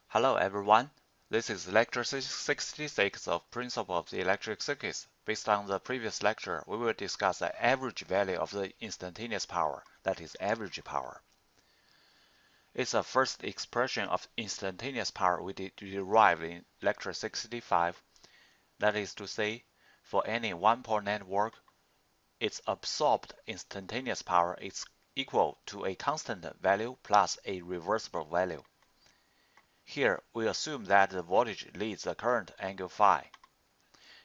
Hello everyone, this is lecture 66 of Principle of the Electric Circuits. Based on the previous lecture, we will discuss the average value of the instantaneous power, that is average power. It's the first expression of instantaneous power we derived in lecture 65. That is to say, for any one-port network, its absorbed instantaneous power is equal to a constant value plus a reversible value. Here, we assume that the voltage leads the current angle phi.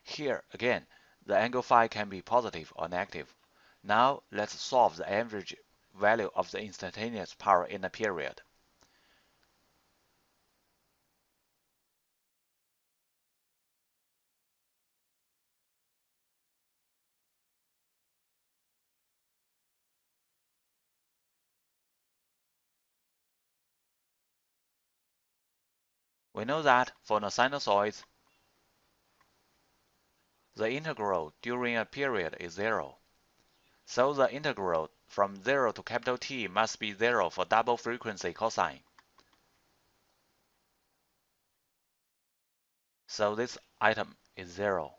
Here, again, the angle phi can be positive or negative. Now, let's solve the average value of the instantaneous power in a period. We know that for the sinusoids, the integral during a period is 0. So the integral from 0 to capital T must be 0 for double frequency cosine. So this item is 0.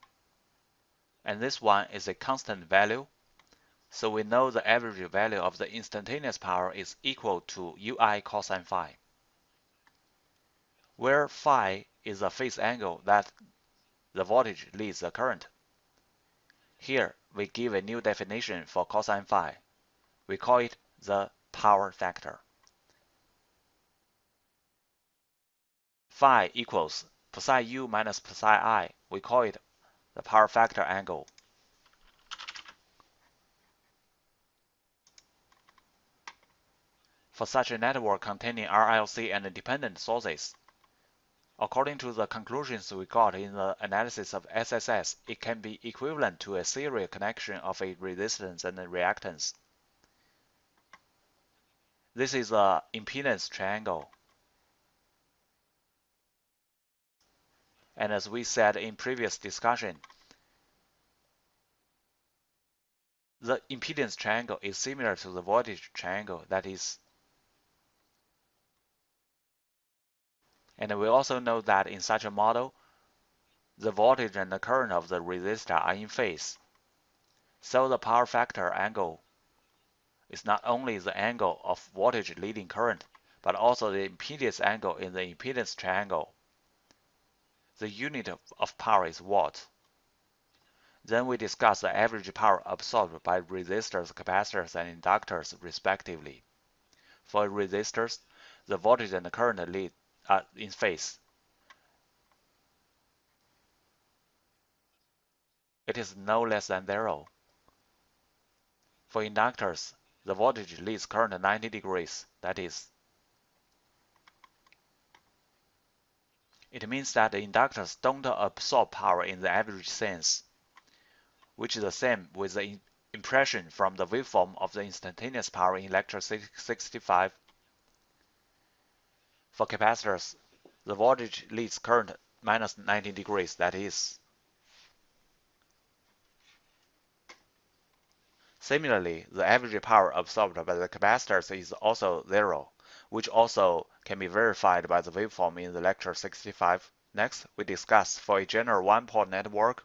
And this one is a constant value. So we know the average value of the instantaneous power is equal to Ui cosine phi, where phi is the phase angle that the voltage leads the current. Here, we give a new definition for cosine phi. We call it the power factor. Phi equals psi u minus psi I. We call it the power factor angle. For such a network containing RLC and dependent sources, according to the conclusions we got in the analysis of SSS, it can be equivalent to a serial connection of a resistance and a reactance. This is an impedance triangle. And as we said in previous discussion, the impedance triangle is similar to the voltage triangle, that is. And we also know that in such a model, the voltage and the current of the resistor are in phase. So the power factor angle is not only the angle of voltage leading current, but also the impedance angle in the impedance triangle. The unit of power is watt. Then we discuss the average power absorbed by resistors, capacitors, and inductors respectively. For resistors, the voltage and the current lead are in phase. It is no less than 0. For inductors, the voltage leads current 90 degrees, that is. It means that the inductors don't absorb power in the average sense, which is the same with the impression from the waveform of the instantaneous power in lecture 65. For capacitors, the voltage leads current minus 90 degrees, that is. Similarly, the average power absorbed by the capacitors is also 0, which also can be verified by the waveform in the lecture 65. Next, we discuss for a general one-port network.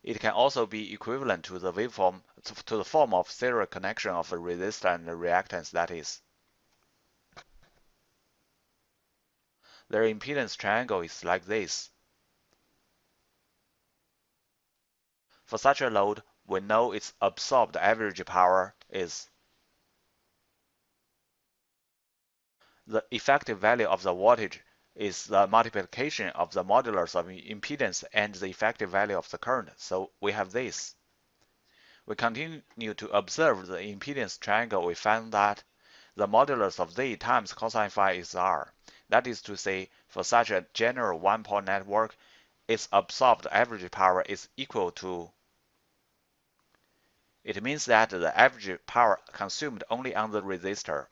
It can also be equivalent to the waveform to the form of serial connection of a resistor and a reactance, that is. Their impedance triangle is like this. For such a load, we know its absorbed average power is the effective value of the voltage is the multiplication of the modulus of impedance and the effective value of the current. So we have this. We continue to observe the impedance triangle. We found that the modulus of Z times cosine phi is R. That is to say, for such a general one-port network, its absorbed average power is equal to. It means that the average power consumed only on the resistor.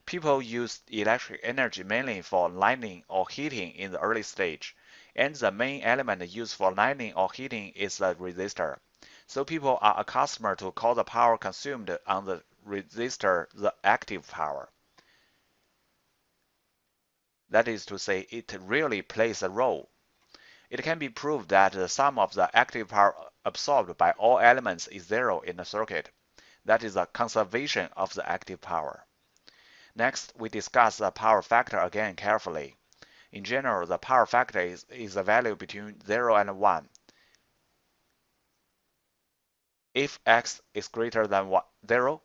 People used electric energy mainly for lighting or heating in the early stage, and the main element used for lighting or heating is the resistor. So people are accustomed to call the power consumed on the resistor the active power. That is to say, it really plays a role. It can be proved that the sum of the active power absorbed by all elements is zero in a circuit. That is a conservation of the active power. Next, we discuss the power factor again carefully. In general, the power factor is a value between 0 and 1. If x is greater than 0,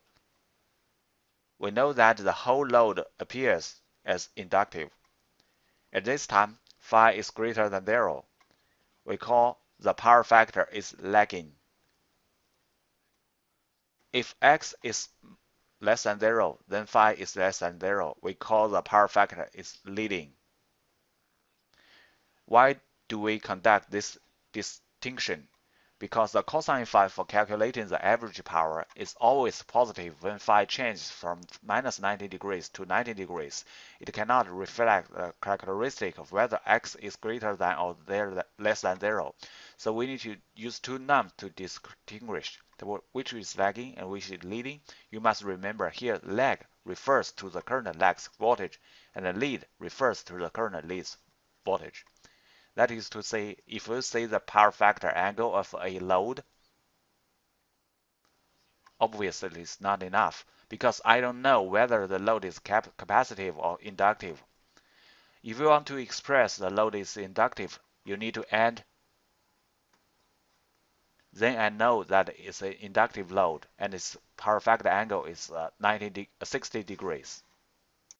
we know that the whole load appears as inductive. At this time, phi is greater than 0. We call the power factor is lagging. If x is less than 0, then phi is less than 0. We call the power factor is leading. Why do we conduct this distinction? Because the cosine phi for calculating the average power is always positive when phi changes from minus 90 degrees to 90 degrees. It cannot reflect the characteristic of whether x is greater than or less than 0. So we need to use two nums to distinguish which is lagging and which is leading. You must remember here lag refers to the current lags voltage and the lead refers to the current leads voltage. That is to say, if we say the power factor angle of a load, obviously it's not enough because I don't know whether the load is capacitive or inductive. If you want to express the load is inductive, you need to add. Then I know that it's an inductive load and its power factor angle is 60 degrees.